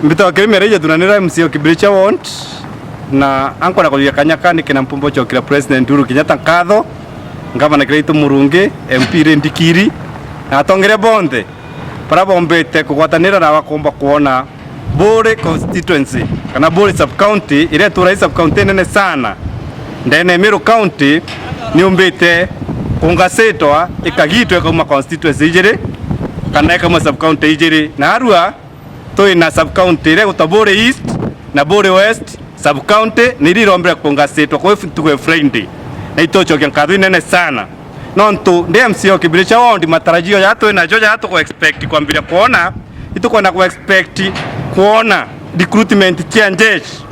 mbito kimereje tunanira MCO Kibiricha want na ankora kwa kanyakani kina mpombo chokira President Uhuru Kenyatta nkatho ngavana Kirito Murungi MP Rendikiri na atongere bonde para bombete kugwatanira na bakomba kuona Bore constituency kana Bore sub county ile turai sub county nene sana ndene Meru county ni umbete kungasetwa ikagitwe kama constituency ijere kana kama sub county ijere na arua toina sub county ile utabore east na Bore west sub county nilirombera kungasetwa kwa tuwe friendly na itocho kyankadhi nene sana nonto ndi MCO Kibiricha wondi matarajio yato na joja yato ko expect kwambira kuona ituko na ko expect kuona recruitment cha jeshi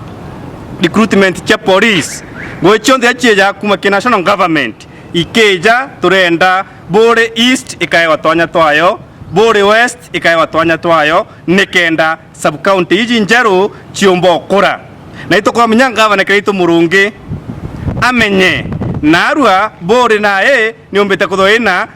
recruitment cha police gochonde acheja kuma ke national government ikeja turenda Bore east ikaye watwanya twayo Bore west ikaye watwanya twayo nikenda sub county iji njeru chiombo kura na itoko mnyanga na Kirito Murungi amenye narua Bore na ni ombete kuthoina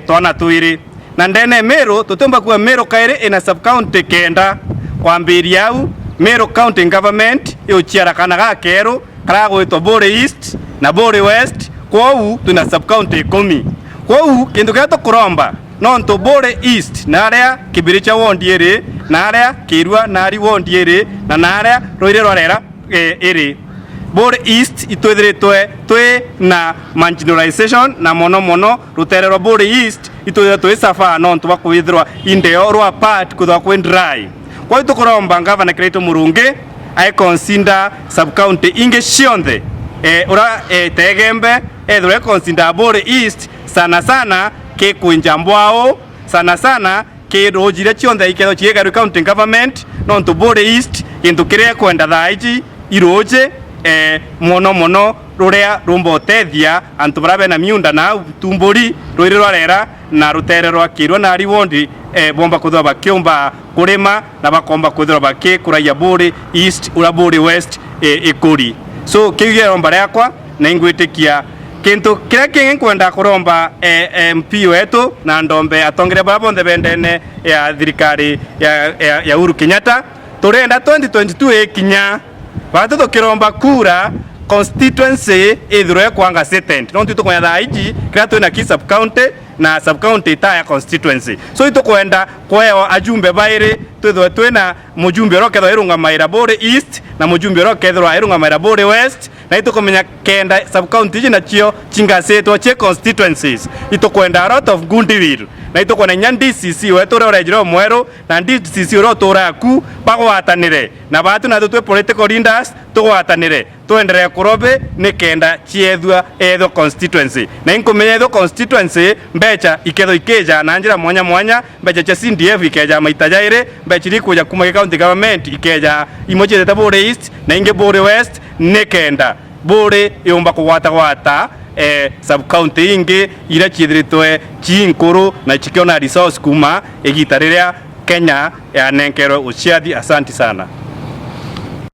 twana tuiri na ndene Meru tutumba kuwa Meru kaire ina sub county kenda kwambiria au Meru county government iuchiara kana ga keru kara gwitwa Bore east na Bore west kwou tuna sub county 10 kwou kindu kia tukuromba nonto Bore east naria Kibiricha wondi iri naria Kirua nari wondi iri na naria roire rorera iri Bore east itwethiritwe twi na marginalization na mono ruterero Bore east itwethiritwe safa nonto bakwithirwa indeo rwa part kuthwa kwi dry kwa tukuromba ngavana Kirito Murungi ai consider sub county inge cionthe ura tegembe ethwe consider Bore east sana ke kunjambwao sana ke rojire cionthe iketho chiega county government nonto Bore east kintu kiria kwenda thaiji iroje mono ruria rumbo tethia antu barabe na miunda na tumburi roire rwarera na rutere rwa Kirwa na riwondi bomba kuthwa bakiomba kurima na bakomba kuthwa baki kuraya Bore east ura Bore west ikuri so kiyo romba yakwa na ingwitikia kintu kira kingi kwenda kuromba MP wetu na ndombe atongere babonde bendene ya thirikari ya Uhuru Kenyatta turenda 2022 kinya batu tukiromba kura constituency ithurwe kwanga setent no tuto kwenda thaiji kira twina ki sub county na sub county ta constituency so itukwenda kweo ajumbe baire twithwe twina mujumbe roketho irunga maira Bore east na mujumbe roketho irunga maira Bore west na itukomenya kenda sub county jina chio chingasetwo che constituencies itukwenda a lot of goodwill na itukona nya DCC wetu rorejiro mweru na DCC rotura ku bagwatanire na batu na tutwe political leaders tugwatanire tuendelee kurobe nikenda chiethwa etho constituency na inkomenya etho constituency mbecha iketho ikeja na njira mwanya mbecha cha CDF ikeja maita jaire mbecha likuja kuma county government ikeja imoje ta Bore east na inge Bore west nikenda Bore yomba kugwata sub county ingi ira chithiritwe chinkuru na chikiona resource kuma igitariria Kenya ya nenkero uciathi. Asante sana.